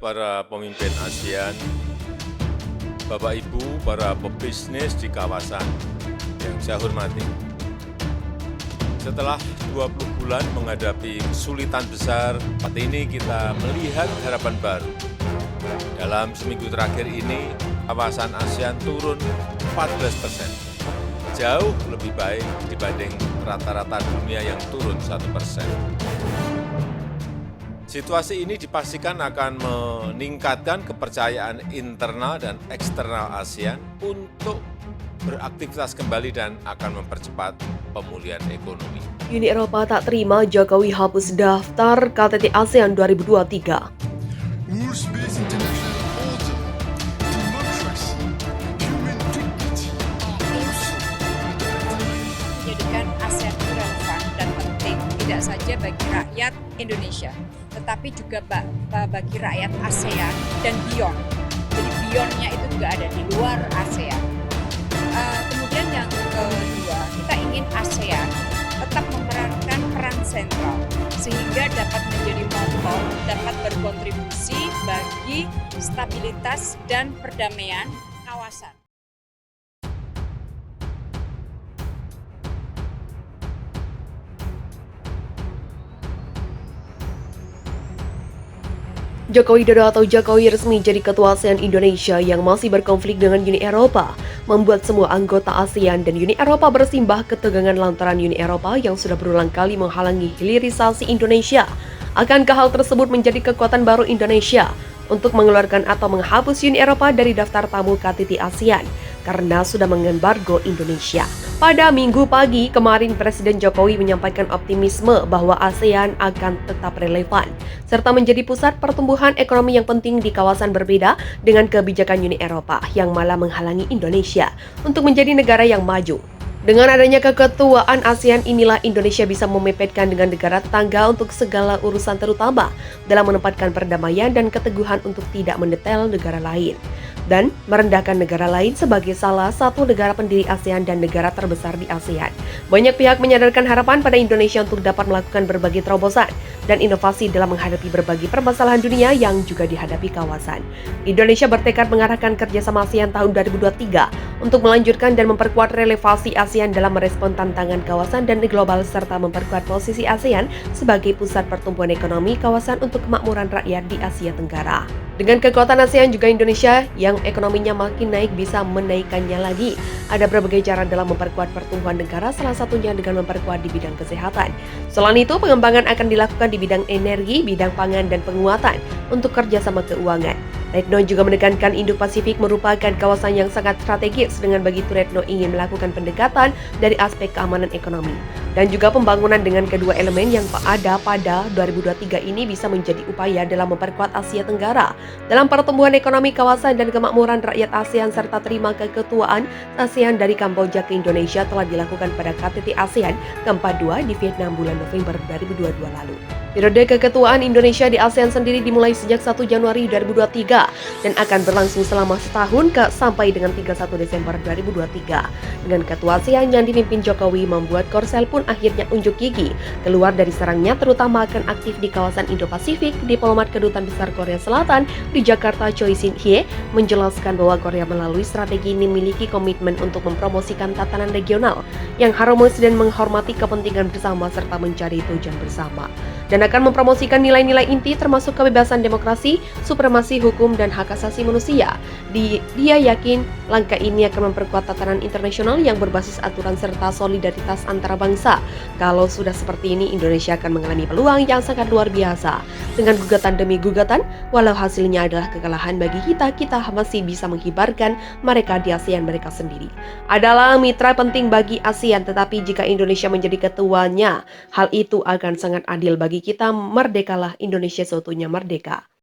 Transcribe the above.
para pemimpin ASEAN, Bapak Ibu para pebisnis di kawasan yang saya hormati. Setelah 20 bulan menghadapi kesulitan besar, saat ini kita melihat harapan baru. Dalam seminggu terakhir ini, kawasan ASEAN turun 14%. Jauh lebih baik dibanding rata-rata dunia yang turun 1%. Situasi ini dipastikan akan meningkatkan kepercayaan internal dan eksternal ASEAN untuk beraktivitas kembali dan akan mempercepat pemulihan ekonomi. Uni Eropa tak terima Jokowi hapus daftar KTT ASEAN 2023. Rules-based international order, democracy, human dignity are also menjadikan ASEAN itu relevan dan penting tidak saja bagi rakyat Indonesia, tetapi juga bagi rakyat ASEAN dan beyond. Jadi beyondnya itu juga ada di luar ASEAN. Kemudian yang kedua, kita ingin ASEAN tetap memerankan peran sentral sehingga dapat menjadi motor, dapat berkontribusi bagi stabilitas dan perdamaian kawasan. Joko Widodo atau Jokowi resmi jadi ketua ASEAN Indonesia yang masih berkonflik dengan Uni Eropa, membuat semua anggota ASEAN dan Uni Eropa bersimbah ketegangan lantaran Uni Eropa yang sudah berulang kali menghalangi hilirisasi Indonesia. Akankah hal tersebut menjadi kekuatan baru Indonesia untuk mengeluarkan atau menghapus Uni Eropa dari daftar tamu KTT ASEAN karena sudah mengembargo Indonesia? Pada Minggu pagi kemarin, Presiden Jokowi menyampaikan optimisme bahwa ASEAN akan tetap relevan, serta menjadi pusat pertumbuhan ekonomi yang penting di kawasan berbeda dengan kebijakan Uni Eropa yang malah menghalangi Indonesia untuk menjadi negara yang maju. Dengan adanya keketuaan ASEAN inilah Indonesia bisa memepetkan dengan negara tetangga untuk segala urusan terutama dalam menempatkan perdamaian dan keteguhan untuk tidak mendetail negara lain dan merendahkan negara lain sebagai salah satu negara pendiri ASEAN dan negara terbesar di ASEAN. Banyak pihak menyadarkan harapan pada Indonesia untuk dapat melakukan berbagai terobosan dan inovasi dalam menghadapi berbagai permasalahan dunia yang juga dihadapi kawasan. Indonesia bertekad mengarahkan kerjasama ASEAN tahun 2023 untuk melanjutkan dan memperkuat relevansi ASEAN dalam merespon tantangan kawasan dan global serta memperkuat posisi ASEAN sebagai pusat pertumbuhan ekonomi kawasan untuk kemakmuran rakyat di Asia Tenggara. Dengan kekuatan ASEAN juga Indonesia yang ekonominya makin naik bisa menaikkannya lagi. Ada berbagai cara dalam memperkuat pertumbuhan negara, salah satunya dengan memperkuat di bidang kesehatan. Selain itu, pengembangan akan dilakukan di bidang energi, bidang pangan, dan penguatan untuk kerjasama keuangan. Retno juga menekankan Indo-Pasifik merupakan kawasan yang sangat strategis dengan begitu Retno ingin melakukan pendekatan dari aspek keamanan ekonomi dan juga pembangunan dengan kedua elemen yang ada pada 2023 ini bisa menjadi upaya dalam memperkuat Asia Tenggara dalam pertumbuhan ekonomi kawasan dan kemakmuran rakyat ASEAN serta terima keketuaan ASEAN dari Kamboja ke Indonesia telah dilakukan pada KTT ASEAN ke-42 di Vietnam bulan November 2022 lalu. Periode keketuaan Indonesia di ASEAN sendiri dimulai sejak 1 Januari 2023 dan akan berlangsung selama setahun sampai dengan 31 Desember 2023. Dengan ketua ASEAN yang dipimpin Jokowi membuat Korsel pun akhirnya unjuk gigi keluar dari sarangnya terutama akan aktif di kawasan Indo-Pasifik. Diplomat Kedutaan Besar Korea Selatan di Jakarta Choi Shin-hye menjelaskan bahwa Korea melalui strategi ini memiliki komitmen untuk mempromosikan tatanan regional yang harmonis dan menghormati kepentingan bersama serta mencari tujuan bersama, dan akan mempromosikan nilai-nilai inti termasuk kebebasan demokrasi, supremasi hukum, dan hak asasi manusia. Dia yakin langkah ini akan memperkuat tatanan internasional yang berbasis aturan serta solidaritas antara bangsa. Kalau sudah seperti ini, Indonesia akan mengalami peluang yang sangat luar biasa. Dengan gugatan demi gugatan, walau hasilnya adalah kekalahan bagi kita masih bisa menghibarkan mereka di ASEAN mereka sendiri. Adalah mitra penting bagi ASEAN, tetapi jika Indonesia menjadi ketuanya, hal itu akan sangat adil bagi kita. Merdekalah Indonesia seutuhnya merdeka.